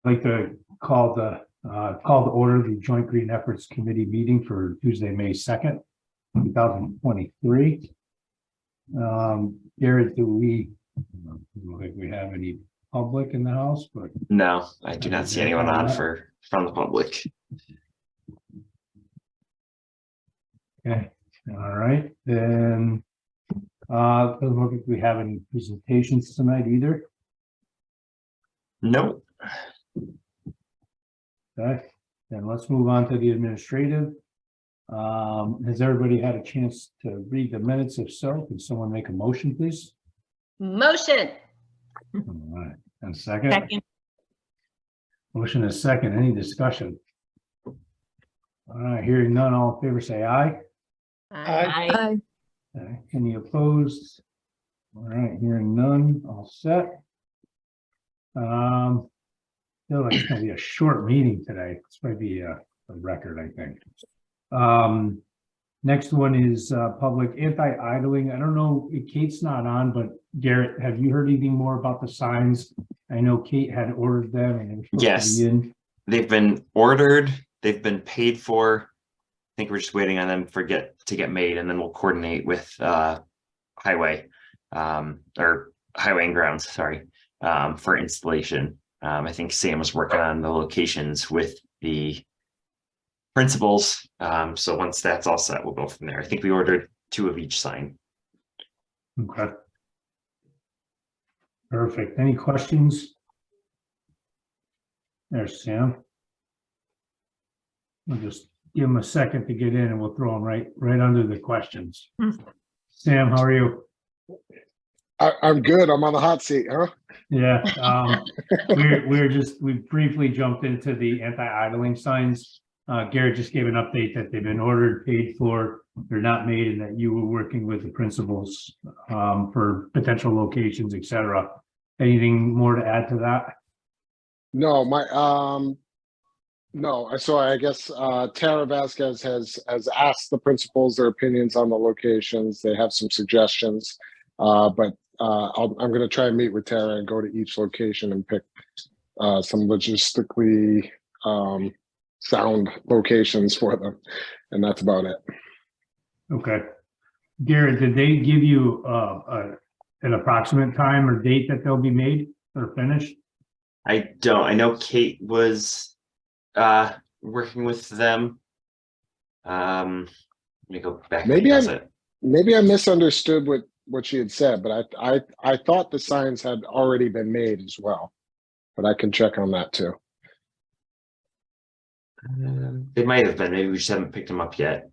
I'd like to call to order the Joint Green Efforts Committee meeting for Tuesday, May 2nd, 2023. Garrett, look like we have any public in the house, but No, I do not see anyone on from the public. okay, all right, then doesn't look like we have any presentations tonight either. No. Okay, then let's move on to the administrative. Has everybody had a chance to read the minutes? If so, could someone make a motion, please? Motion. All right, and second. Second. Motion is second. Any discussion? All right, hearing none, all in favor say aye. Aye. Okay, any opposed? All right, hearing none, all set. Feel like it's gonna be a short meeting today. It's maybe a record, I think. Next one is public anti-idling. I don't know, Kate's not on, but Garrett, have you heard anything more about the signs? I know Kate had ordered them and they were supposed Yes. to be in. They've been ordered, they've been paid for. I think we're just waiting on them to get made, and then we'll coordinate with highway or highway and grounds, sorry, for installation. I think Sam was working on the locations with the principals. So once that's all set, we'll go from there. I think we ordered 2 of each sign. Okay. Perfect. Any questions? There's Sam. We'll just give him a second to get in and we'll throw him right under the questions. Sam, how are you? I'm good. I'm on the hot seat, huh? Yeah, we briefly jumped into the anti-idling signs. Garrett just gave an update that they've been ordered, paid for, they're not made, and that you were working with the principals for potential locations, etc. Anything more to add to that? No, no. So I guess Tara Vasquez has asked the principals their opinions on the locations. They have some suggestions, but I'm going to try and meet with Tara and go to each location and pick some logistically sound locations for them, and that's about it. Okay. Garrett, did they give you an approximate time or date that they'll be made or finished? I don't. I know Kate was working with them. Let me go back. Maybe I misunderstood what she had said, but I thought the signs had already been made as well, but I can check on that too. They might have been. Maybe we just haven't picked them up yet.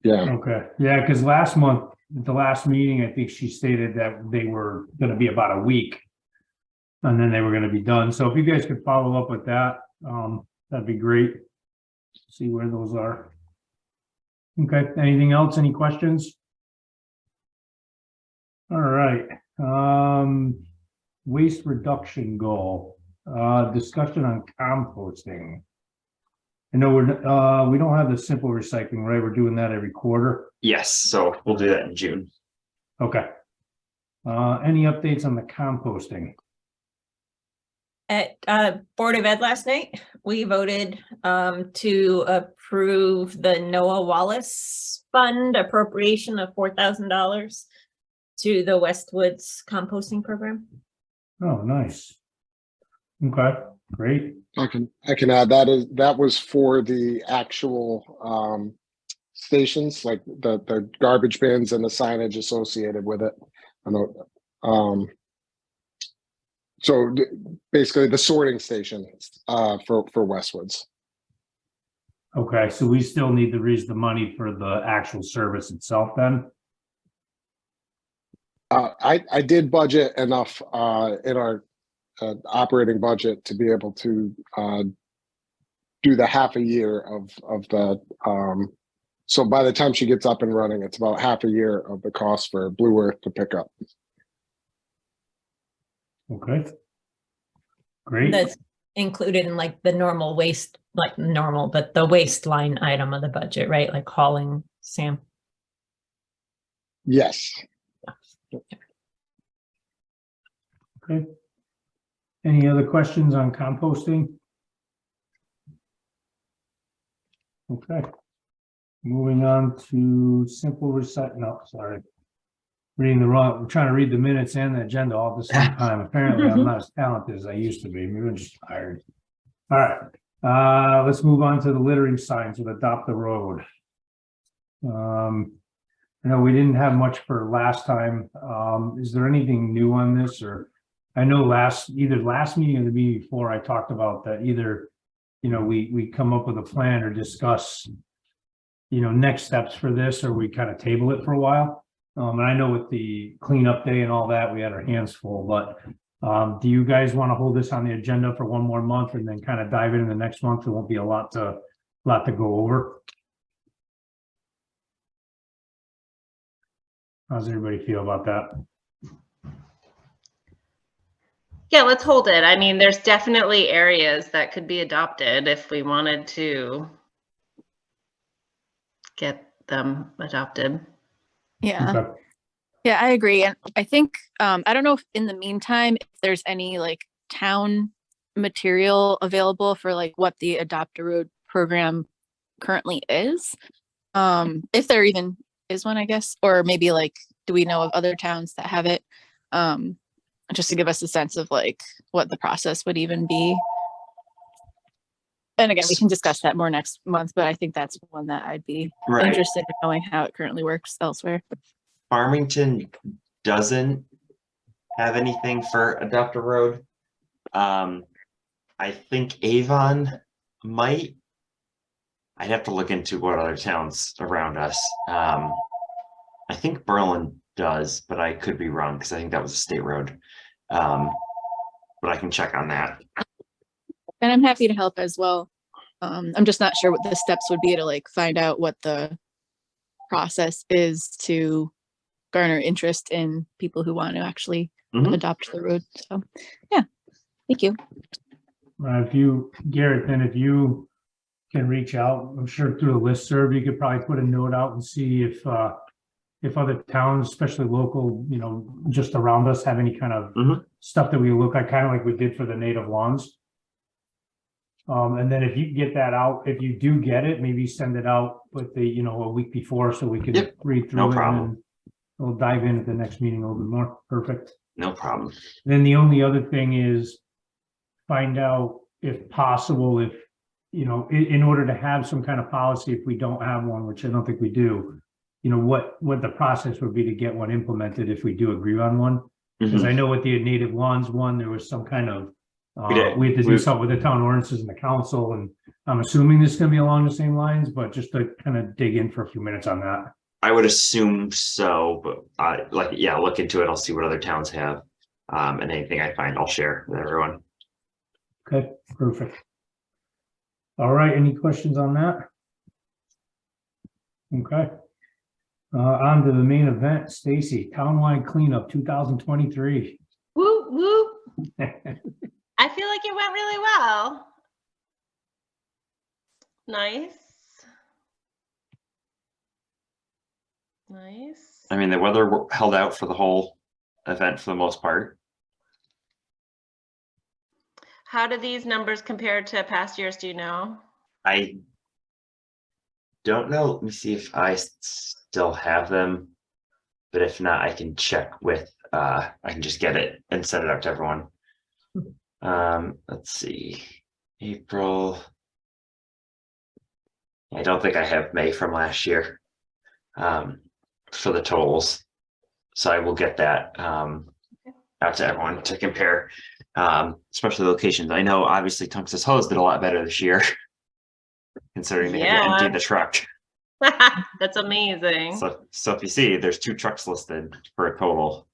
Yeah. Okay. Yeah, because last month, at the last meeting, I think she stated that they were going to be about a week and then they were going to be done. So if you guys could follow up with that, that'd be great. See where those are. Okay. Anything else? Any questions? All right. Waste reduction goal. Discussion on composting. I know we don't have the simple recycling, right? We're doing that every quarter. Yes, so we'll do that in June. Okay. Any updates on the composting? At Board of Ed last night, we voted to approve the Noah Wallace Fund appropriation of $4,000 to the Westwoods composting program. Oh, nice. Okay, great. I can add that was for the actual stations, like the garbage bins and the signage associated with it. I know. So basically the sorting station for Westwoods. Okay, so we still need to raise the money for the actual service itself then? I did budget enough in our operating budget to be able to do the half a year of the so by the time she gets up and running, it's about half a year of the cost for Blue Earth to pick up. Okay, great. That's included in like the normal waste, like normal, but the waste line item of the budget, right? Like hauling, Sam. Yes. Okay. Any other questions on composting? Okay. Moving on to simple recycle, no, sorry. Reading the wrong, I'm trying to read the minutes and the agenda all at the same time. Apparently, I'm not as talented as I used to be. Maybe I'm just tired. All right, let's move on to the littering signs with Adopt the Road. I know we didn't have much for last time. Is there anything new on this? Or I know either last meeting or the meeting before, I talked about that either, you know, we come up with a plan or discuss, you know, next steps for this, or we kind of table it for a while. And I know with the cleanup day and all that, we had our hands full, but do you guys want to hold this on the agenda for one more month and then kind of dive into the next month? There won't be a lot to go over. How's everybody feel about that? Yeah, let's hold it. I mean, there's definitely areas that could be adopted if we wanted to get them adopted. Yeah. Okay. Yeah, I agree. And I think, I don't know if in the meantime, if there's any like town material available for like what the Adopt a Road program currently is. If there even is one, I guess, or maybe like, do we know of other towns that have it? Just to give us a sense of like what the process would even be. And again, we can discuss that more next month, but I think that's one that I'd be Right. interested in knowing how it currently works elsewhere. Farmington doesn't have anything for Adopt a Road. I think Avon might. I'd have to look into what other towns around us. I think Berlin does, but I could be wrong because I think that was a state road. But I can check on that. And I'm happy to help as well. I'm just not sure what the steps would be to like find out what the process is to garner interest in people who want to actually Mhm. adopt the road. So, yeah, thank you. If you, Garrett, then if you can reach out, I'm sure through the listserv, you could probably put a note out and see if other towns, especially local, you know, just around us have any kind of Mhm. stuff that we look at, kind of like we did for the native lawns. And then if you get that out, if you do get it, maybe send it out with the, you know, a week before so we can Yep, read through no it. problem. And then we'll dive in at the next meeting a little bit more. Perfect. No problem. Then the only other thing is find out if possible, if, you know, in order to have some kind of policy, if we don't have one, which I don't think we do, you know, what the process would be to get one implemented if we do agree on one. Because Mhm. I know with the native lawns one, there was some kind of, We did. we had to do We- something with the town ordinances and the council, and I'm assuming this is gonna be along the same lines, but just to kind of dig in for a few minutes on that. I would assume so, but yeah, look into it. I'll see what other towns have. And anything I find, I'll share with everyone. Okay, perfect. All right, any questions on that? Okay. On to the main event, Stacy, townwide cleanup 2023. Whoop, whoop. I feel like it went really well. Nice. Nice. I mean, the weather held out for the whole event for the most part. How do these numbers compare to past years? Do you know? I don't know. Let me see if I still have them. But if not, I can check with, I can just get it and send it out to everyone. Let's see, April. I don't think I have May from last year for the totals. So I will get that out to everyone to compare, especially locations. I know obviously Tungus Hose did a lot better this year, considering they had to Yeah. empty the truck. That's amazing. So if you see, there's 2 trucks listed for a total.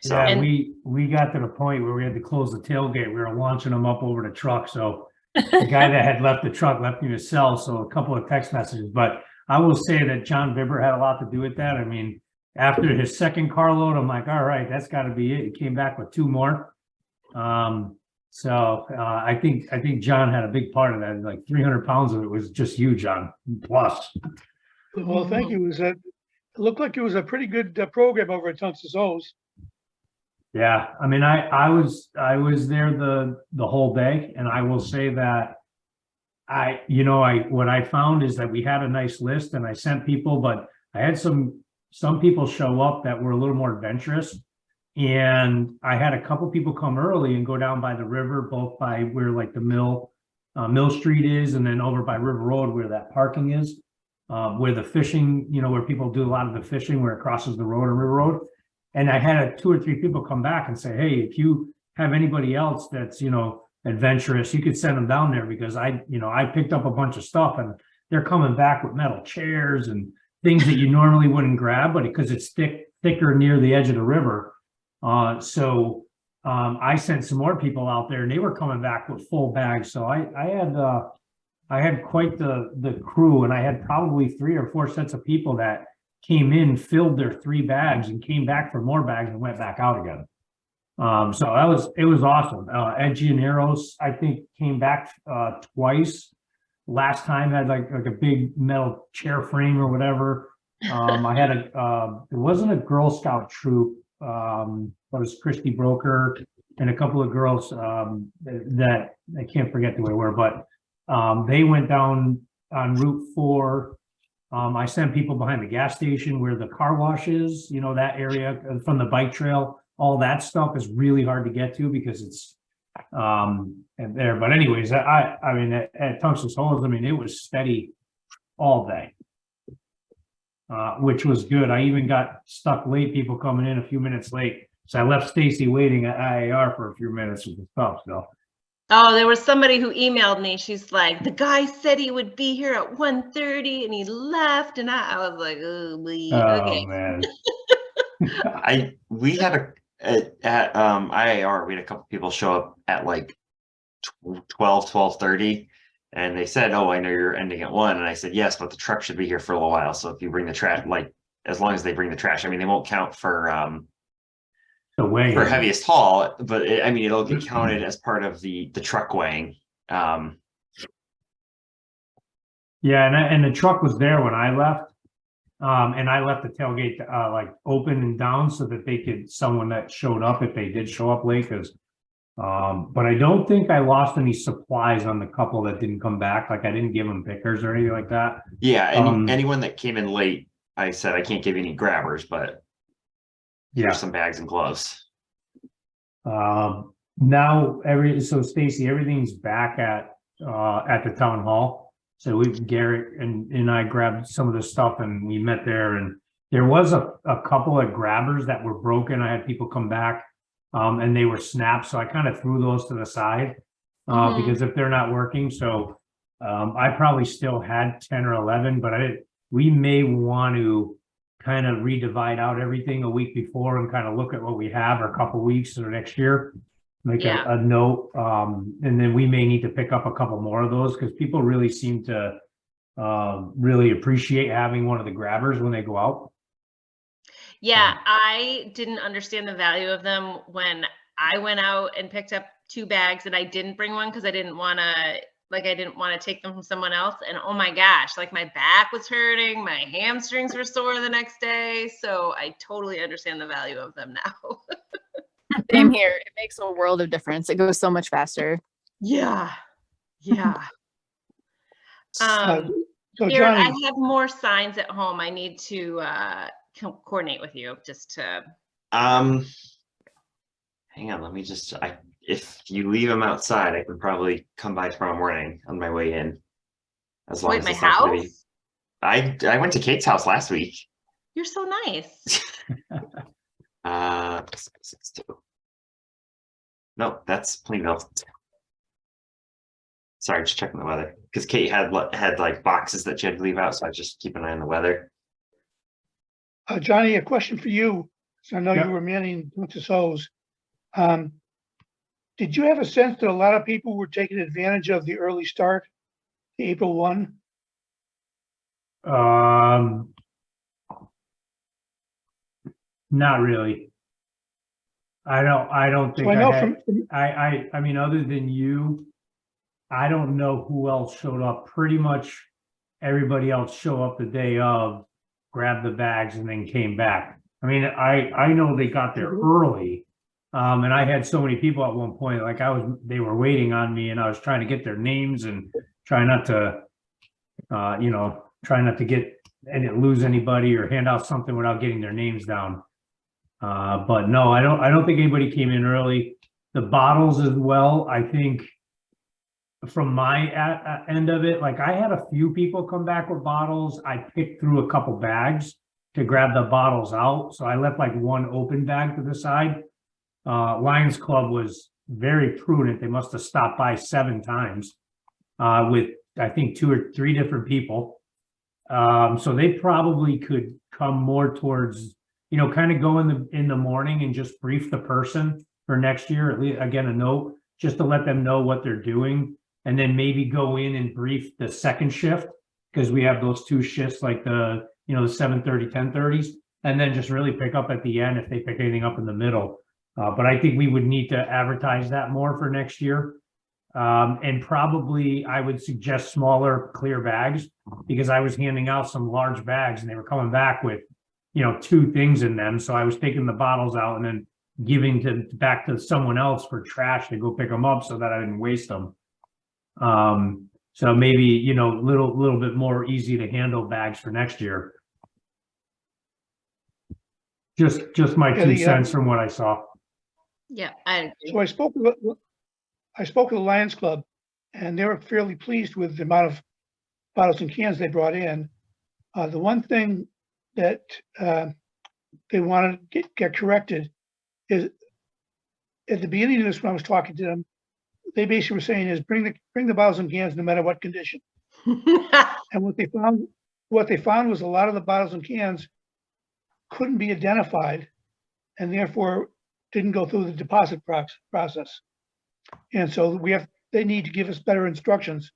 So Yeah, And- we got to the point where we had to close the tailgate. We were launching them up over the truck. So the guy that had left the truck left me to sell. So a couple of text messages, but I will say that John Bibber had a lot to do with that. I mean, after his second carload, I'm like, all right, that's got to be it. He came back with 2 more. So I think John had a big part of that. Like 300 pounds of it was just you, John, plus. Well, thank you. It looked like it was a pretty good program over at Tungus Hose. Yeah, I mean, I was there the whole day, and I will say that what I found is that we had a nice list and I sent people, but I had some people show up that were a little more adventurous. And I had a couple people come early and go down by the river, both by where like the Mill Street is, and then over by River Road where that parking is. Where the fishing, where people do a lot of the fishing, where it crosses the road on River Road. And I had 2 or 3 people come back and say, hey, if you have anybody else that's, adventurous, you could send them down there, because I picked up a bunch of stuff and they're coming back with metal chairs and things that you normally wouldn't grab, but because it's thicker near the edge of the river. So I sent some more people out there and they were coming back with full bags. So I had quite the crew, and I had probably 3 or 4 sets of people that came in, filled their 3 bags and came back for more bags and went back out again. So it was awesome. Ed Gianeros, I think, came back twice. Last time had like a big metal chair frame or whatever. I had it wasn't a Girl Scout troop, but it was Christy Broker and a couple of girls that I can't forget who they were, but they went down on Route 4. I sent people behind the gas station where the car wash is, that area from the bike trail. All that stuff is really hard to get to because it's and there. But anyways, I mean, at Tungsten Holes, I mean, it was steady all day, which was good. I even got stuck late, people coming in a few minutes late. So I left Stacy waiting at IAR for a few minutes with the stuff. So. Oh, there was somebody who emailed me. She's like, the guy said he would be here at 1:30 and he left. And I was like, oh, okay. Man. We had at IAR, we had a couple people show up at like 12:30, and they said, oh, I know you're ending at 1. And I said, yes, but the truck should be here for a little while. So if you bring the trash, like, as long as they bring the trash, I mean, they won't count for heaviest haul, but it'll get counted as part of the truck weighing. Yeah, and the truck was there when I left. And I left the tailgate like open and down so that someone that showed up, if they did show up late, because but I don't think I lost any supplies on the couple that didn't come back. Like I didn't give them pickers or anything like that. Yeah, anyone that came in late, I said I can't give you any grabbers, but here's some bags and gloves. Now so Stacy, everything's back at the town hall. So Garrett and I grabbed some of the stuff and we met there, and there was a couple of grabbers that were broken. I had people come back and they were snapped. So I kind of threw those to the side because if they're not working, so I probably still had 10 or 11, but we may want to kind of redivide out everything a week before and kind of look at what we have or a couple weeks or next year. Make a note, and then we may need to pick up a couple more of those because people really seem to really appreciate having one of the grabbers when they go out. Yeah, I didn't understand the value of them when I went out and picked up 2 bags and I didn't bring one because I didn't want to take them from someone else. And oh my gosh, like my back was hurting, my hamstrings were sore the next day. So I totally understand the value of them now. Same here. It makes a world of difference. It goes so much faster. Yeah. Yeah. So Garrett, Johnny, I have more signs at home. I need to coordinate with you just to. Hang on, let me just. If you leave them outside, I can probably come by tomorrow morning on my way in. As long Wait, as my it's not gonna house? be. I went to Kate's house last week. You're so nice. 662. No, that's Plainville. Sorry, just checking the weather because Kate had like boxes that she had to leave out, so I just keep an eye on the weather. Johnny, a question for you. So I know Yeah. you were manning Tungsten Holes. Did you have a sense that a lot of people were taking advantage of the early start, the April 1? Not really. I don't think So I know I mean, other than you, I don't know who else showed up. Pretty much everybody else showed up the day of, grabbed the bags and then came back. I mean, I know they got there early And I had so many people at one point, like they were waiting on me and I was trying to get their names and try not to, try not to get and lose anybody or hand out something without getting their names down. But no, I don't think anybody came in early. The bottles as well, I think from my end of it, like I had a few people come back with bottles. I picked through a couple bags to grab the bottles out. So I left like one open bag to the side. Lions Club was very prudent. They must have stopped by 7 times with, I think, 2 or 3 different people. So they probably could come more towards, kind of go in the morning and just brief the person for next year, at least, again, a note, just to let them know what they're doing. And then maybe go in and brief the second shift, because we have those 2 shifts, like the 7:30, 10:30s, and then just really pick up at the end if they pick anything up in the middle. But I think we would need to advertise that more for next year. And probably I would suggest smaller clear bags, because I was handing out some large bags and they were coming back with, 2 things in them. So I was taking the bottles out and then giving back to someone else for trash to go pick them up so that I didn't waste them. So maybe, little bit more easy to handle bags for next year. Just my Yeah, 2 cents from what I saw. Yeah, I agree. So I spoke with the Lions Club, and they were fairly pleased with the amount of bottles and cans they brought in. The one thing that they wanted to get corrected is, at the beginning of this, when I was talking to them, they basically were saying is bring the bottles and cans no matter what condition. And what they found was a lot of the bottles and cans couldn't be identified, and therefore didn't go through the deposit process. And so they need to give us better instructions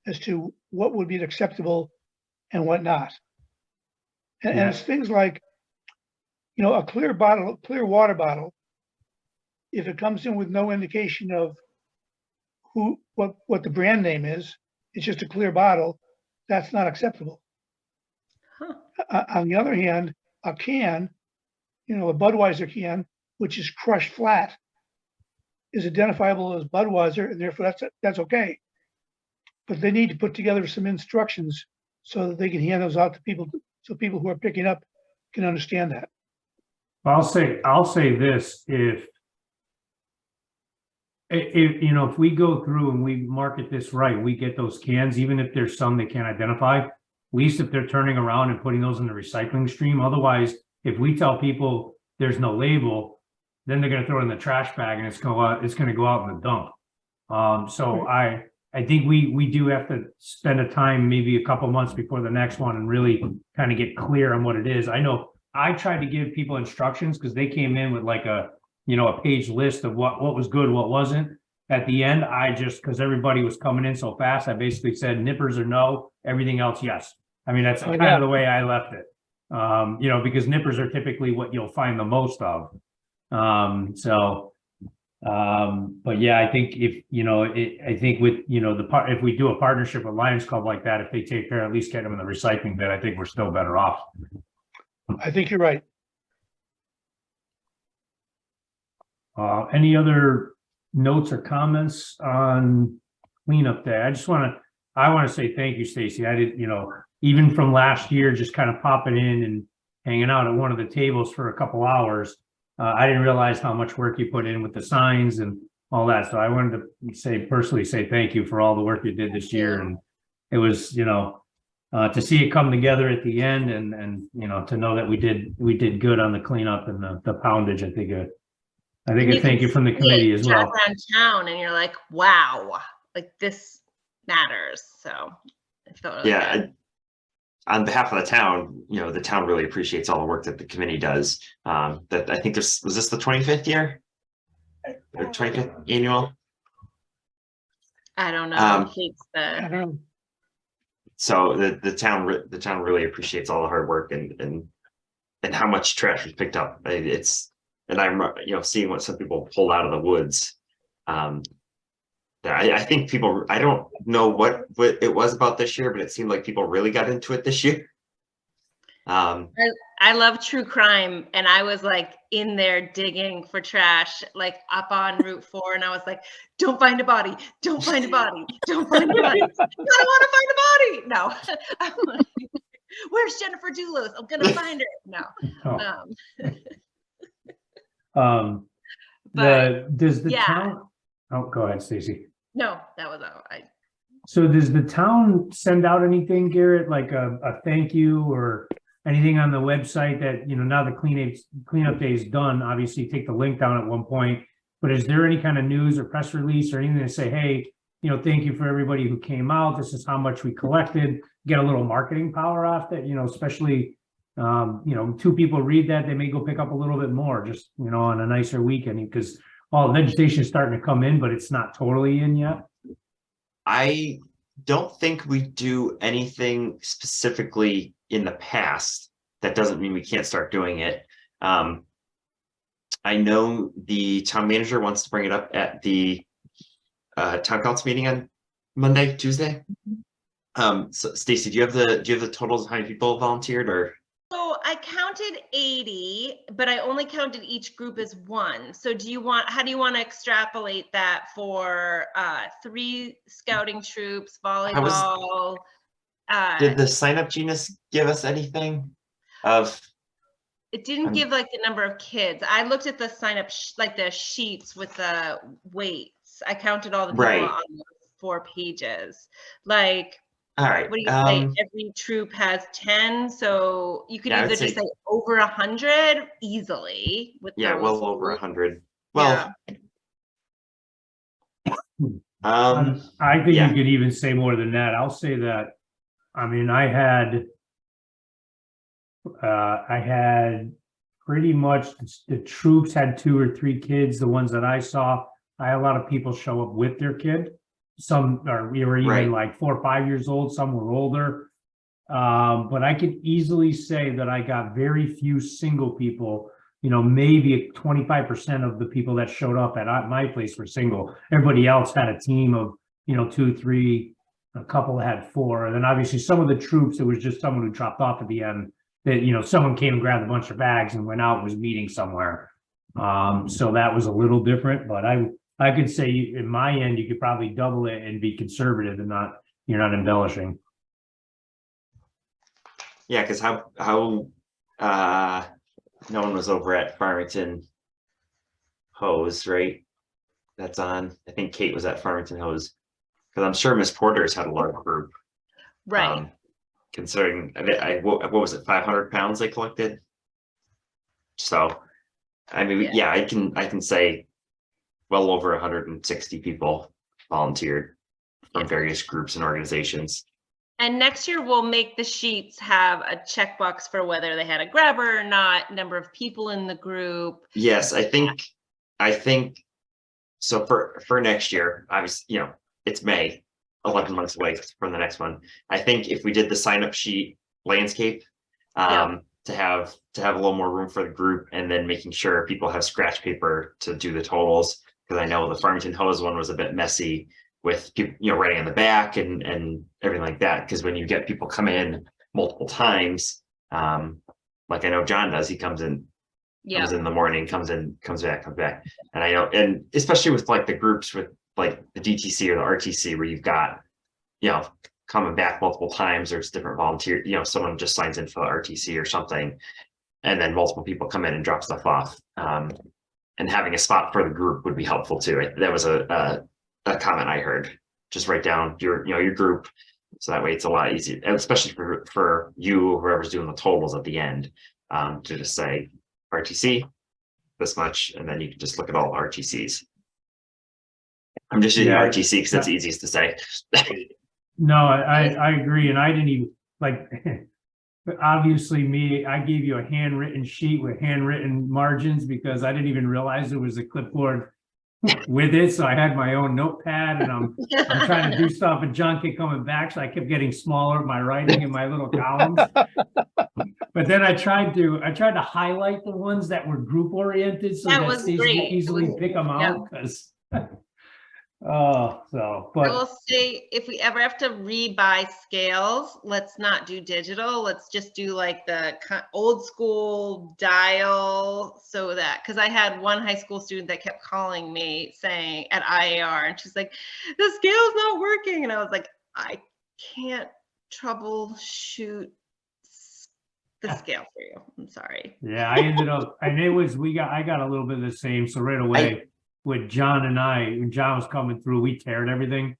as to what would be acceptable and what not. And it's things like, a clear water bottle, if it comes in with no indication of what the brand name is, it's just a clear bottle, that's not acceptable. Huh. On the other hand, a can, a Budweiser can, which is crushed flat, is identifiable as Budweiser, and therefore that's okay. But they need to put together some instructions so that they can hand those out to people, so people who are picking up can understand that. I'll say this, if we go through and we market this right, we get those cans, even if there's some they can't identify, at least if they're turning around and putting those in the recycling stream. Otherwise, if we tell people there's no label, then they're going to throw it in the trash bag and it's going to go out in the dump. So I think we do have to spend a time, maybe a couple months before the next one, and really kind of get clear on what it is. I know I tried to give people instructions because they came in with like a page list of what was good, what wasn't. At the end, because everybody was coming in so fast, I basically said nippers or no, everything else yes. I mean, that's kind of the way I left it. Because nippers are typically what you'll find the most of. But yeah, I think if if we do a partnership with Lions Club like that, if they take care, at least get them in the recycling bin, I think we're still better off. I think you're right. Any other notes or comments on cleanup day? I want to say thank you, Stacy. I did, even from last year, just kind of popping in and hanging out at one of the tables for a couple hours. I didn't realize how much work you put in with the signs and all that. So I wanted to personally say thank you for all the work you did this year. And it was, to see it come together at the end and to know that we did good on the cleanup and the poundage. I think a thank you from the committee as well. Around town and you're like, wow, like this matters. So I felt really good. On behalf of the town, the town really appreciates all the work that the committee does. That I think was this the 25th year? Or 25th annual? I don't know. I don't know. So the town really appreciates all the hard work and how much trash was picked up. And I'm seeing what some people pulled out of the woods. I think people, I don't know what it was about this year, but it seemed like people really got into it this year. I love true crime, and I was like in there digging for trash, like up on Route 4, and I was like, "Don't find a body! Don't find a body! Don't find a body! I don't want to find a body!" No, I'm like, where's Jennifer Doulos? I'm gonna find her. No, Oh. but Does the yeah. town, oh, go ahead, Stacy. no, that was all. So does the town send out anything, Garrett, like a thank you or anything on the website that, you know, now the cleanup day is done, obviously take the link down at one point, but is there any kind of news or press release or anything to say, hey, you know, thank you for everybody who came out. This is how much we collected, get a little marketing power off that, you know, especially, you know, 2 people read that, they may go pick up a little bit more just, you know, on a nicer weekend because all the vegetation is starting to come in, but it's not totally in yet. I don't think we do anything specifically in the past. That doesn't mean we can't start doing it. I know the town manager wants to bring it up at the town council meeting on Monday, Tuesday. So Stacy, do you have the totals of how many people volunteered or? So I counted 80, but I only counted each group as 1. So how do you want to extrapolate that for 3 scouting troops, volleyball? Did the sign up Genus give us anything of? It didn't give like the number of kids. I looked at the sign up, like the sheets with the weights. I counted all the people Right. on the 4 pages. Like, All right. what do you say? Every troop has 10, so you could Yeah, I either would just say- say over 100 easily with Yeah, those well over groups. 100. Well, I think yeah. you could even say more than that. I'll say that, I mean, I had pretty much the troops had 2 or 3 kids, the ones that I saw. I had a lot of people show up with their kid. Some were even Right. like 4 or 5 years old, some were older. But I could easily say that I got very few single people, you know, maybe 25% of the people that showed up at my place were single. Everybody else had a team of, you know, 2, 3, a couple had 4. And then obviously some of the troops, it was just someone who dropped off at the end that, you know, someone came and grabbed a bunch of bags and went out and was meeting somewhere. So that was a little different, but I could say in my end, you could probably double it and be conservative and you're not embellishing. Yeah, because how no one was over at Farmington Hose, right? That's on. I think Kate was at Farmington Hose because I'm sure Miss Porter's had a large group. Right. Considering what was it, 500 pounds they collected. So, I mean, yeah, I can say well over 160 people volunteered from various groups and organizations. And next year we'll make the sheets have a checkbox for whether they had a grabber or not, number of people in the group. Yes, I think so for next year, obviously, you know, it's May, 11 months away from the next one. I think if we did the sign up sheet landscape, to have a little more room for the group and then making sure people have scratch paper to do the totals. Because I know the Farmington Hose one was a bit messy with people, you know, writing on the back and everything like that. Because when you get people come in multiple times, like I know John does, he comes in in the morning, comes back. And I know, and especially with like the groups with like the DTC or the RTC where you've got, you know, coming back multiple times, there's different volunteer, you know, someone just signs in for the RTC or something, and then multiple people come in and drop stuff off. And having a spot for the group would be helpful too. That was a comment I heard. Just write down your group, so that way it's a lot easier, especially for you, whoever's doing the totals at the end, to just say RTC this much, and then you can just look at all RTCs. I'm just using RTC because that's easiest to say. No, I agree, and I didn't even like. Obviously, I gave you a handwritten sheet with handwritten margins because I didn't even realize there was a clipboard with it. So I had my own notepad, and I'm trying to do stuff, and John kept coming back, so I kept getting smaller my writing in my little columns. But then I tried to highlight the ones that were group oriented so that Stacey could easily pick them out because. So, I will but say, if we ever have to rebuy scales, let's not do digital. Let's just do like the old school dial, so that, because I had one high school student that kept calling me saying at IAR, and she's like, the scale's not working. And I was like, I can't troubleshoot the scale for you. I'm sorry. yeah, I ended up, and I got a little bit of the same. So right away with John and when John was coming through, we teared everything.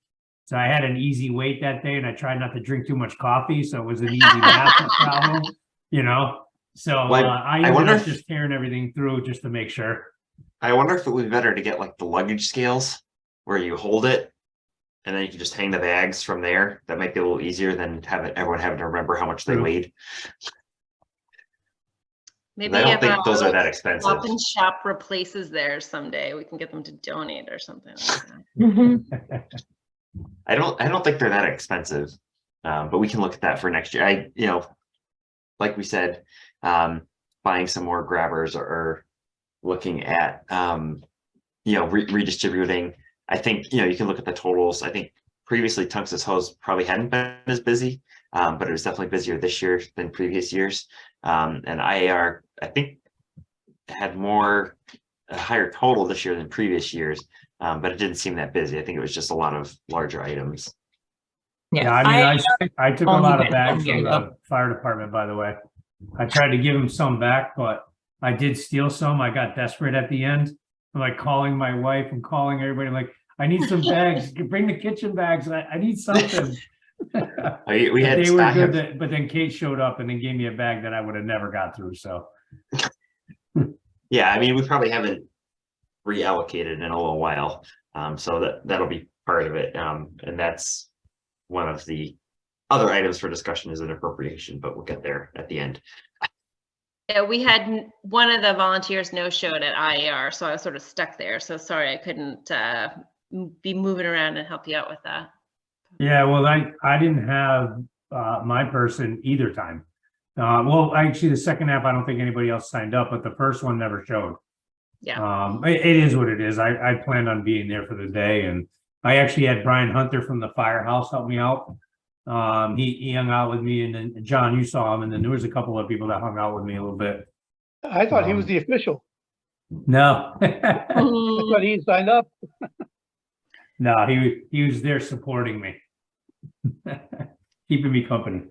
So I had an easy wait that day and I tried not to drink too much coffee. So it was an easy math problem, you know? So Well, I I ended wonder up if- just tearing everything through just to make sure. I wonder if it would be better to get like the luggage scales where you hold it and then you can just hang the bags from there. That might be a little easier than everyone having to remember how much they True. weighed. Maybe I don't if think those are like, that expensive. Stop and Shop replaces theirs someday, we can get them to donate or something like that. I don't think they're that expensive. But we can look at that for next year. Like we said, buying some more grabbers or looking at redistributing. I think you can look at the totals. I think previously Tungus Hose probably hadn't been as busy, but it was definitely busier this year than previous years. And IAR, I think, had a higher total this year than previous years, but it didn't seem that busy. I think it was just a lot of larger items. Yeah, I mean, I took a lot of bags from the fire department, by the way. I tried to give them some back, but I did steal some. I got desperate at the end. I'm like calling my wife and calling everybody like, I need some bags. Bring the kitchen bags. I need something. We had They were stock good, of- but then Kate showed up and then gave me a bag that I would have never got through. So Yeah, I mean, we probably haven't reallocated in a little while. So that'll be part of it. And that's one of the other items for discussion is an appropriation, but we'll get there at the end. Yeah, we had one of the volunteers no-showed at IAR, so I was sort of stuck there. So sorry I couldn't be moving around and help you out with that. yeah, well, I didn't have my person either time. Well, actually, the second half, I don't think anybody else signed up, but the first one never showed. Yeah. It is what it is. I planned on being there for the day, and I actually had Brian Hunter from the firehouse help me out. He hung out with me, and then John, you saw him, and then there was a couple of people that hung out with me a little bit. I thought he was the official. No, I thought he signed up. no, he was there supporting me, keeping me company.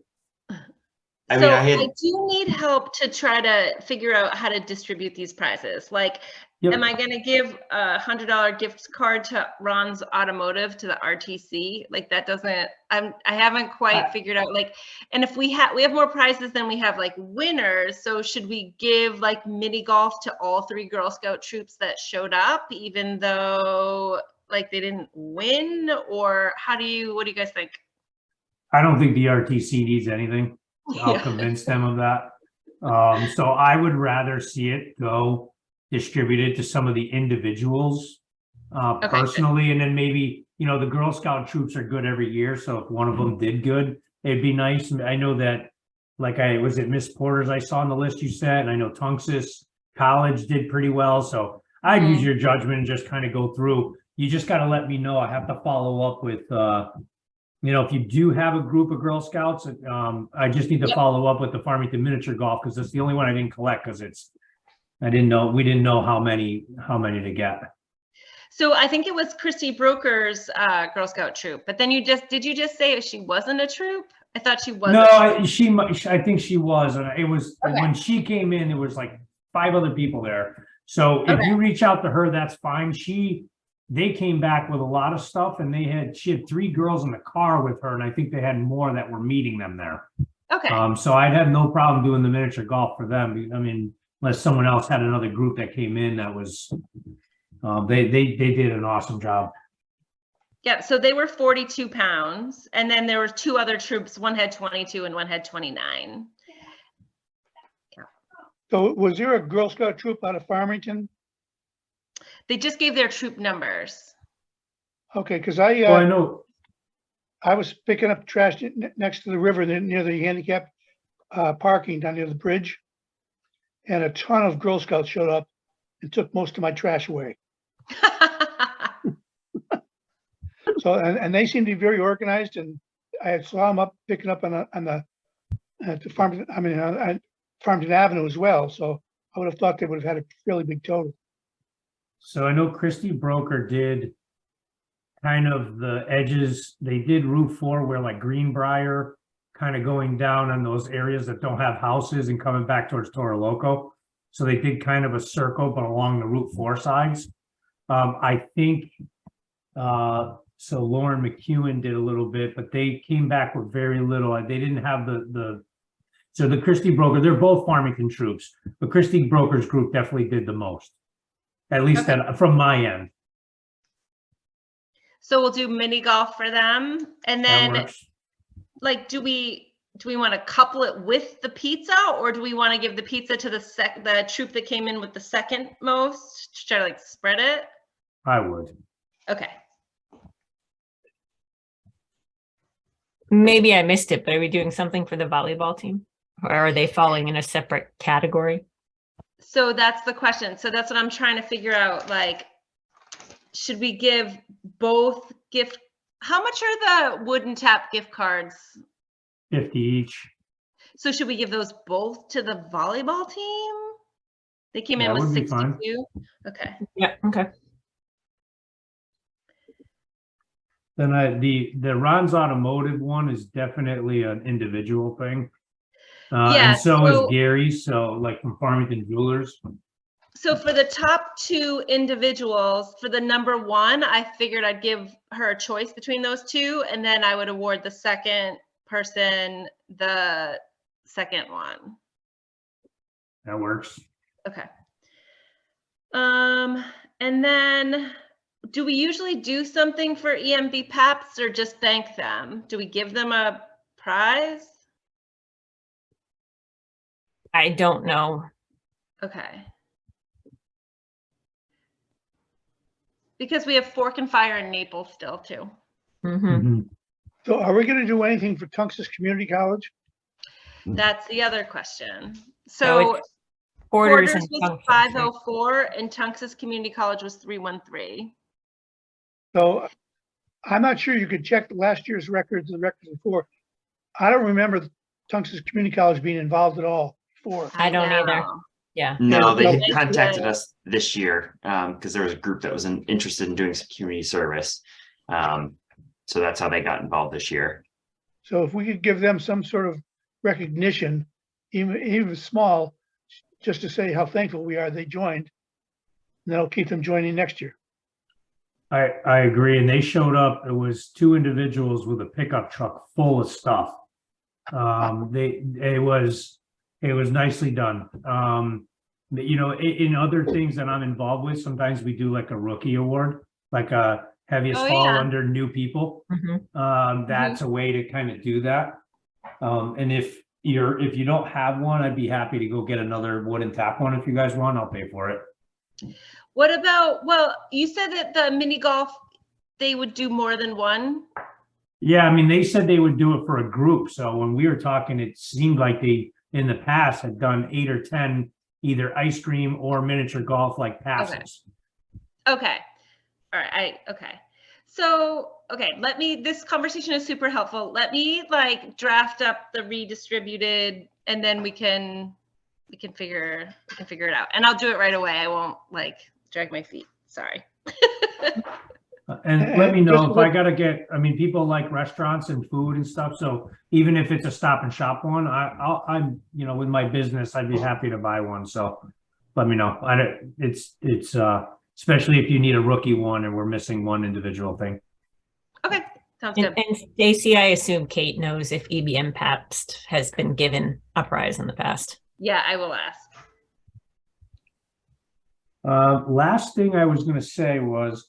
I mean, So I had- I do need help to try to figure out how to distribute these prizes. Like, Yep. am I going to give a $100 gift card to Ron's Automotive to the RTC? Like that doesn't. I haven't quite figured out. Like, and if we have more prizes than we have like winners. So should we give like mini golf to all 3 Girl Scout troops that showed up, even though like they didn't win? Or what do you guys think? I don't think the RTC needs anything. I'll convince them of that. So I would rather see it go distributed to some of the individuals Okay. personally, and then maybe, the Girl Scout troops are good every year. So if one of them did good, it'd be nice. I know that, like was it Miss Porter's I saw on the list you said, and I know Tungus College did pretty well. So I'd use your judgment and just kind of go through. You just got to let me know. I have to follow up with, if you do have a group of Girl Scouts, I just need to follow up with the Farmington Miniature Golf because it's the only one I didn't collect because we didn't know how many to get. So I think it was Christy Broker's Girl Scout troop, but then did you just say she wasn't a troop? I thought she was. No, a troop. I think she was, and it was when she came in, there was like 5 other people there. So if you reach out to her, that's fine. They came back with a lot of stuff, and she had 3 girls in the car with her, and I think they had more that were meeting them there. Okay. So I'd have no problem doing the miniature golf for them. I mean, unless someone else had another group that came in that was, they did an awesome job. Yeah. So they were 42 pounds, and then there were 2 other troops. One had 22 and one had 29. So was there a Girl Scout troop out of Farmington? They just gave their troop numbers. Okay, because Well, I know. I was picking up trash next to the river near the handicap parking down near the bridge. And a ton of Girl Scouts showed up and took most of my trash away. So, and they seem to be very organized, and I saw them up picking up at the Farmington, at Farmington Avenue as well, so I would have thought they would have had a fairly big total. So I know Christie Broker did kind of the edges, they did Route 4 where like Greenbrier, kind of going down on those areas that don't have houses and coming back towards Toro Loco. So they did kind of a circle, but along the Route 4 sides. I think, so Lauren McEwen did a little bit, but they came back with very little. They didn't have so the Christie Broker, they're both Farmington troops, but Christie Broker's group definitely did the most. At least Okay. from my end, So we'll do mini golf for them. And that then works. like, do we want to couple it with the pizza, or do we want to give the pizza to the troop that came in with the second most to try to like spread it? I would. Okay. Maybe I missed it, but are we doing something for the volleyball team? Or are they falling in a separate category? So that's the question. So that's what I'm trying to figure out. Like, should we give both how much are the Wooden Tap gift cards? 50 each. So should we give those both to the volleyball team? They came in That with would be fine. 62. Okay. Yeah, okay. Then the Ron's Automotive one is definitely an individual thing. Yeah, And so so- is Gary's, so like from Farmington Jewelers. So for the top two individuals, for the number one, I figured I'd give her a choice between those two, and then I would award the second person the second one. That works. Okay. And then do we usually do something for EMB PAPs or just thank them? Do we give them a prize? I don't know. Okay. Because we have Fork and Fire in Naples still too. Mhm. Mhm. So are we gonna do anything for Tungus Community College? That's the other question. So So it's Porters Porter's and was functions, right? 504 and Tungus Community College was 313. So I'm not sure you could check last year's records and the records before. I don't remember Tungus Community College being involved at all before. I don't either. know. Yeah. No, they Yeah. contacted us this year because there was a group that was interested in doing some community service. So that's how they got involved this year. So if we could give them some sort of recognition, even small, just to say how thankful we are they joined, that'll keep them joining next year. I agree, and they showed up, it was two individuals with a pickup truck full of stuff. It was nicely done. You know, in other things that I'm involved with, sometimes we do like a rookie award, like a heaviest Oh, fall yeah. under new people. Mhm. That's a way to kind of do that. And if you don't have one, I'd be happy to go get another Wooden Tap one if you guys want, I'll pay for it. What about, well, you said that the mini golf, they would do more than one? Yeah, I mean, they said they would do it for a group, so when we were talking, it seemed like they, in the past, had done 8 or 10, either ice cream or miniature golf like passes. Okay. All right. Okay. So, okay, this conversation is super helpful. Let me like draft up the redistributed and then we can figure it out. And I'll do it right away. I won't like drag my feet. Sorry. And let me know Just if I gotta get, I mean, people like restaurants and food and stuff, so even if it's a Stop and Shop one, I'm, you know, with my business, I'd be happy to buy one, so let me know. It's especially if you need a rookie one and we're missing one individual thing. Okay. Sounds And, good. and Stacy, I assume Kate knows if EBM Pabst has been given a prize in the past. Yeah, I will ask. Last thing I was gonna say was,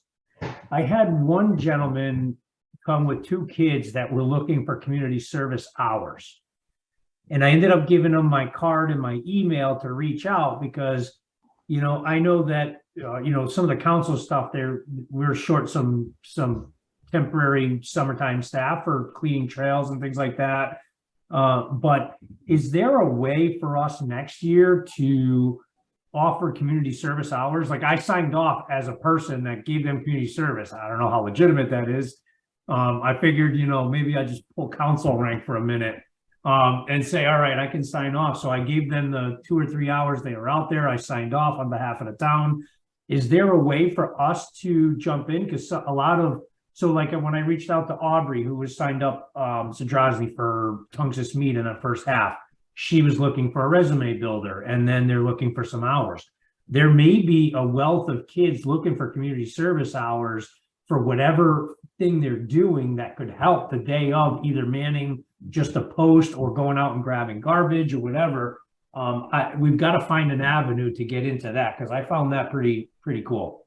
I had one gentleman come with 2 kids that were looking for community service hours. And I ended up giving them my card and my email to reach out because, you know, I know that, you know, some of the council stuff there, we're short some temporary summertime staff for cleaning trails and things like that. But is there a way for us next year to offer community service hours? Like I signed off as a person that gave them community service. I don't know how legitimate that is, I figured, maybe I just pull council rank for a minute. And say, all right, I can sign off. So I gave them the 2 or 3 hours they were out there. I signed off on behalf of the town. Is there a way for us to jump in? Because like when I reached out to Aubrey, who was signed up, Zadrozny for Tungus Mead in the first half, she was looking for a resume builder, and then they're looking for some hours. There may be a wealth of kids looking for community service hours for whatever thing they're doing that could help the day of, either manning just a post or going out and grabbing garbage or whatever. We've got to find an avenue to get into that, because I found that pretty cool.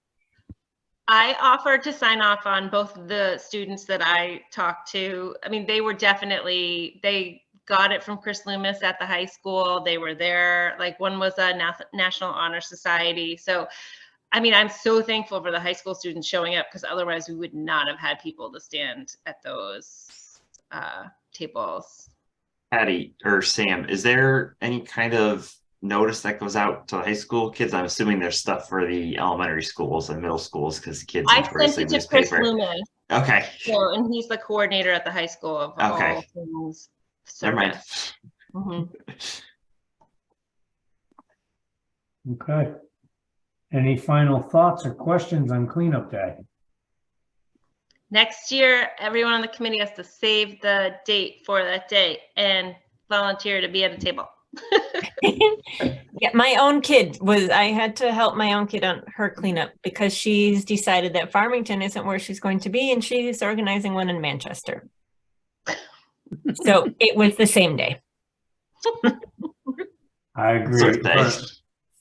I offered to sign off on both of the students that I talked to. I mean, they got it from Chris Loomis at the high school. They were there. Like, one was a National Honor Society. So, I mean, I'm so thankful for the high school students showing up, because otherwise we would not have had people to stand at those tables. Patty or Sam, is there any kind of notice that goes out to the high school kids? I'm assuming there's stuff for the elementary schools and middle schools, because kids I sent it to Chris newspaper. Loomis. Okay. So, and he's the coordinator at the high school of Okay. all things Never mind. service. Mhm. Okay. Any final thoughts or questions on cleanup day? Next year, everyone on the committee has to save the date for that day and volunteer to be at a table. Yeah, my own kid I had to help my own kid on her cleanup, because she's decided that Farmington isn't where she's going to be, and she's organizing one in Manchester. So it was the same day. I agree. Birthday. For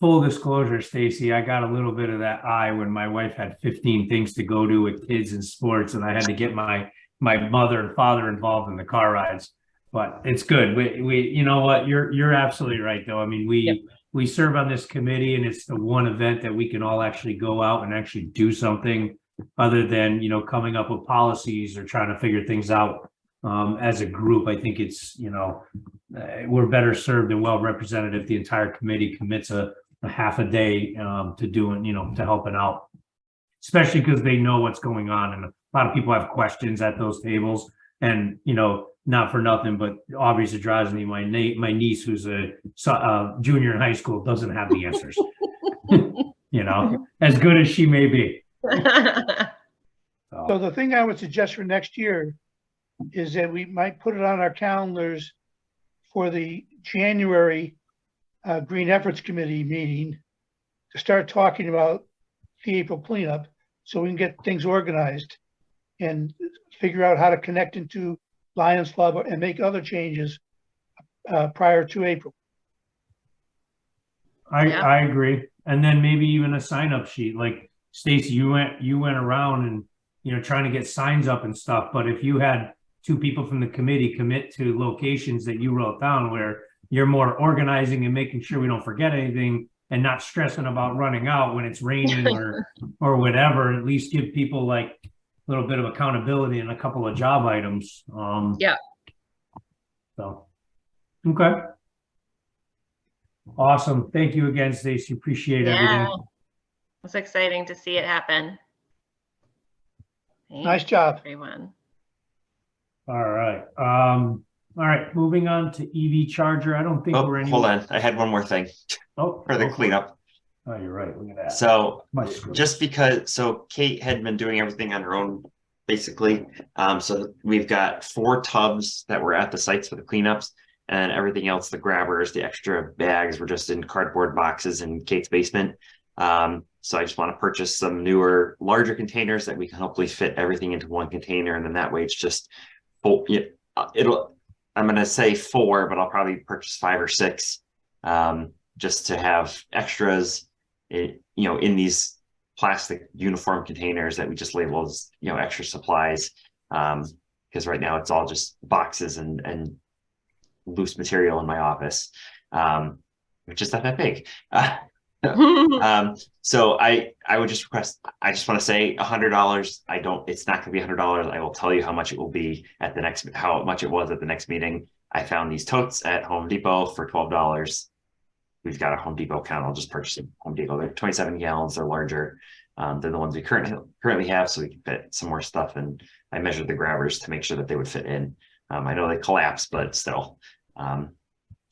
full disclosure, Stacy, I got a little bit of that eye when my wife had 15 things to go to with kids and sports, and I had to get my mother and father involved in the car rides. But it's good. We you know what? You're absolutely right, though. I mean, we serve on this committee, and it's the one event that we can all actually go out and actually do something other than, coming up with policies or trying to figure things out. As a group, I think it's, we're better served and well represented if the entire committee commits a half a day to doing, to helping out, especially because they know what's going on. And a lot of people have questions at those tables, and, not for nothing, but Aubrey Zadrozny, my niece, who's a junior in high school, doesn't have the answers, as good as she may be. So the thing I would suggest for next year is that we might put it on our calendars for the January Green Efforts Committee meeting to start talking about the April cleanup, so we can get things organized and figure out how to connect into Lions Club and make other changes prior to April. I agree. And then maybe even a sign-up sheet, like Stacy, you went around and, trying to get signs up and stuff. But if you had 2 people from the committee commit to locations that you wrote down, where you're more organizing and making sure we don't forget anything and not stressing about running out when it's raining or whatever, at least give people like a little bit of accountability and a couple of job items. Yeah. So, okay. Awesome. Thank you again, Stacey. Appreciate everything. It's exciting to see it happen. Thanks, Nice job. everyone. All right. All right. Moving on to EV charger. I don't think we're Hold on. I had one more thing for the cleanup. Oh, you're right. Look at that. So My screen. just because, Kate had been doing everything on her own, basically. So we've got 4 tubs that were at the sites for the cleanups, and everything else, the grabbers, the extra bags, were just in cardboard boxes in Kate's basement. So I just want to purchase some newer, larger containers that we can hopefully fit everything into one container. And then that way it's just, I'm going to say 4, but I'll probably purchase 5 or 6, just to have extras, in these plastic uniform containers that we just label as, extra supplies. Because right now it's all just boxes and loose material in my office, which is not that big. So I would just request, I just want to say $100. It's not going to be $100. I will tell you how much it will be at how much it was at the next meeting. I found these totes at Home Depot for $12. We've got a Home Depot account. I'll just purchase them. Home Depot. They're 27 gallons. They're larger. than the ones we currently have, so we can fit some more stuff. And I measured the grabbers to make sure that they would fit in. I know they collapse, but still,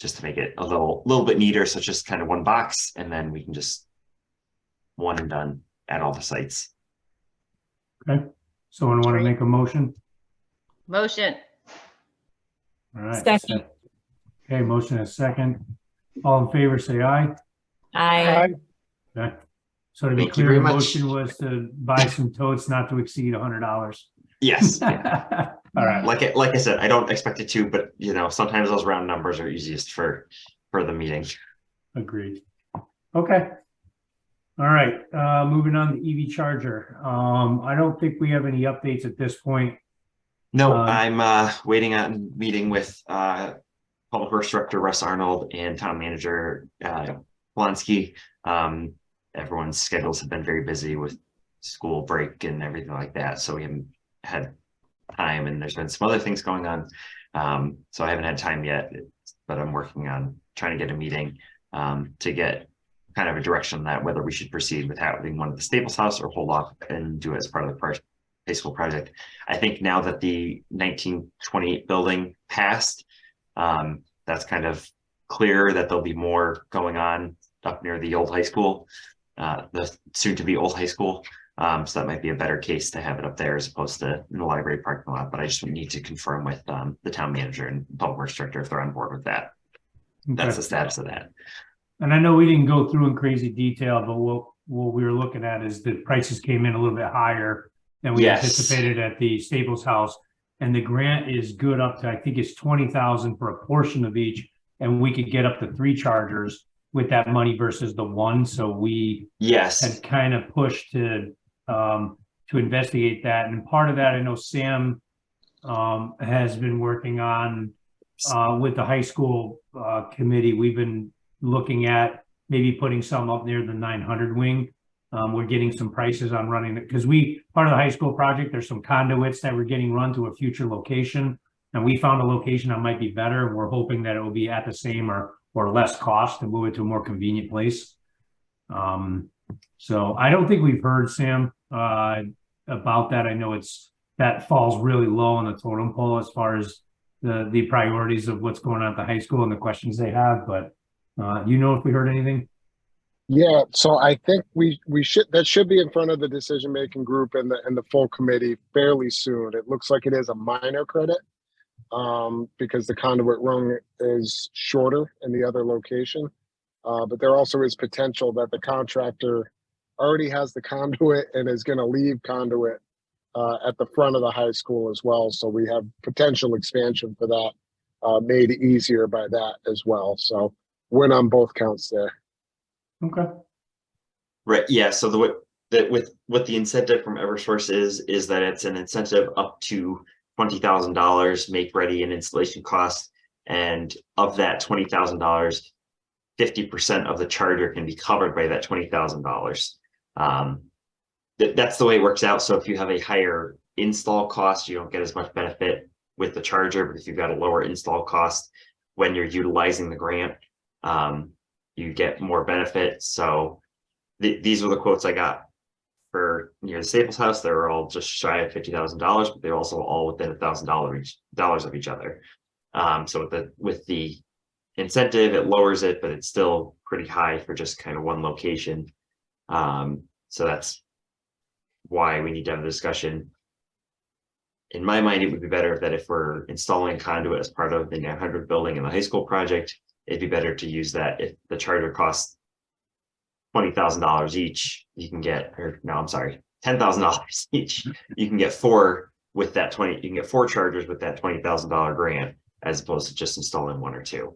just to make it a little bit neater. So it's just kind of one box, and then we can just one and done at all the sites. Okay, someone want to make a motion? Motion. All right. Second. Okay, motion is second. All in favor, say aye. I, Okay. So to be Thank you clear, very the much. motion was to buy some totes not to exceed $100. Yes. All right, Like I said, I don't expect it to, but sometimes those round numbers are easiest for the meeting. agreed. Okay. All right, moving on to EV charger. I don't think we have any updates at this point. No, Um, I'm waiting on meeting with Public Works Director Russ Arnold and Town Manager Polanski. Everyone's schedules have been very busy with school break and everything like that, so we haven't had time, and there's been some other things going on. So I haven't had time yet, but I'm working on trying to get a meeting to get kind of a direction on that, whether we should proceed with having one at the Staples House or hold off and do it as part of the high school project. I think now that the 1928 building passed, that's kind of clear that there'll be more going on up near the old high school, the soon to be old high school. So that might be a better case to have it up there as opposed to in the library parking lot. But I just need to confirm with the town manager and public works director if they're on board with that. That's okay. the status of that. And I know we didn't go through in crazy detail, but what we were looking at is the prices came in a little bit higher than we Yes. anticipated at the Staples House. And the grant is good up to, I think it's 20,000 for a portion of each. And we could get up to 3 chargers with that money versus the 1. So we Yes. had kind of pushed to investigate that. And part of that, I know Sam has been working on with the high school committee. We've been looking at maybe putting some up near the 900 wing. We're getting some prices on running it because part of the high school project, there's some conduits that we're getting run to a future location. And we found a location that might be better. And we're hoping that it will be at the same or less cost to move it to a more convenient place. So I don't think we've heard, Sam, about that. I know that falls really low on the totem pole as far as the priorities of what's going on at the high school and the questions they have, but if we heard anything? Yeah, so I think that should be in front of the decision-making group and the full committee fairly soon. It looks like it is a minor credit because the conduit rung is shorter in the other location. But there also is potential that the contractor already has the conduit and is going to leave conduit at the front of the high school as well. So we have potential expansion for that made easier by that as well. So win on both counts there. Okay. Right. Yeah. So with what the incentive from Eversource is that it's an incentive up to $20,000 make ready and installation costs, and of that $20,000, 50% of the charger can be covered by that $20,000. That's the way it works out. So if you have a higher install cost, you don't get as much benefit with the charger, but if you've got a lower install cost when you're utilizing the grant, you get more benefit. So these were the quotes I got for near the Staples House. They were all just shy of $50,000, but they're also all within $1,000 of each other. So with the incentive, it lowers it, but it's still pretty high for just kind of one location. So that's why we need to have a discussion. In my mind, it would be better that if we're installing conduit as part of the 900 building in the high school project, it'd be better to use that. If the charger costs $20,000 each, you can get, or no, I'm sorry, $10,000 each. You can get 4 with that 20. You can get 4 chargers with that $20,000 grant, as opposed to just installing 1 or 2.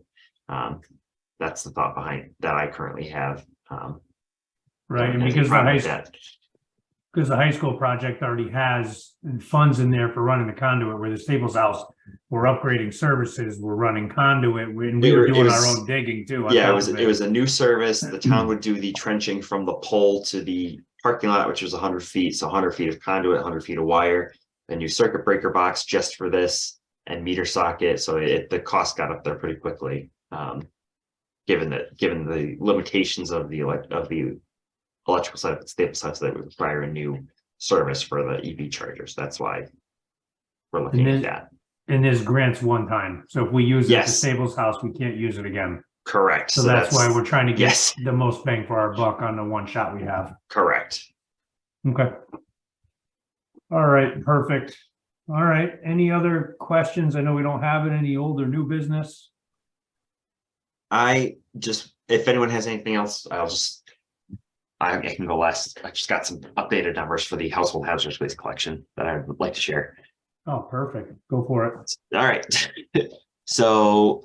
That's the thought behind that I currently have. Right, and as a because product the high school project already has funds in there for running the conduit, where the Staples House, we're upgrading services, we're running conduit, we were doing our own digging too. on Yeah, top of it was a new service. The town would do the trenching from the pole to the parking lot, which was 100 feet. So 100 feet of conduit, 100 feet of wire, a new circuit breaker box just for this, and meter socket. So the cost got up there pretty quickly, given the limitations of the electrical setup at Staples House that would require a new service for the EV chargers. That's why we're looking And at that. And this grant's one time. So if we use it at the Yes. Stables House, we can't use it again. Correct. So that's why we're trying to get yes. the most bang for our buck on the one shot we have. Correct. Okay. All right, perfect. All right, any other questions? I know we don't have it, any old or new business? I just, if anyone has anything else, I can go last. I just got some updated numbers for the household hazardous waste collection that I would like to share. Oh, perfect. Go for it. All right. So,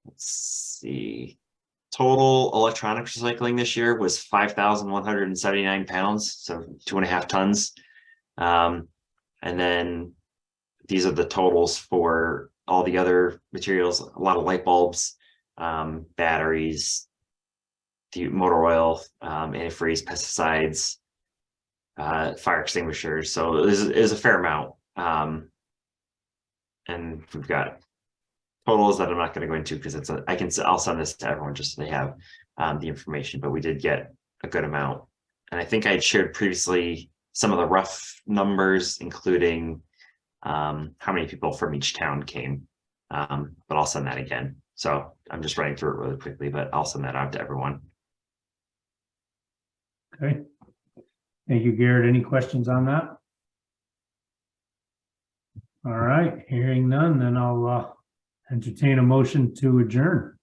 let's see. Total electronic recycling this year was 5,179 pounds, so 2.5 tons. And then these are the totals for all the other materials, a lot of light bulbs, batteries, the motor oil, antifreeze, pesticides, fire extinguishers. So it is a fair amount. And we've got totals that I'm not going to go into because I'll send this to everyone just so they have the information, but we did get a good amount. And I think I had shared previously some of the rough numbers, including how many people from each town came, but I'll send that again. So I'm just running through it really quickly, but I'll send that out to everyone. Okay. Thank you, Garrett. Any questions on that? All right, hearing none, then I'll entertain a motion to adjourn.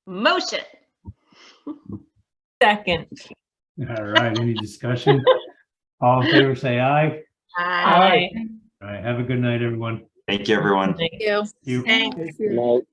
Motion. Second. All right, any discussion? All in favor, say aye. Aye. All right, have a good night, everyone. Thank you, everyone. Thank you. You. Thanks. Good night.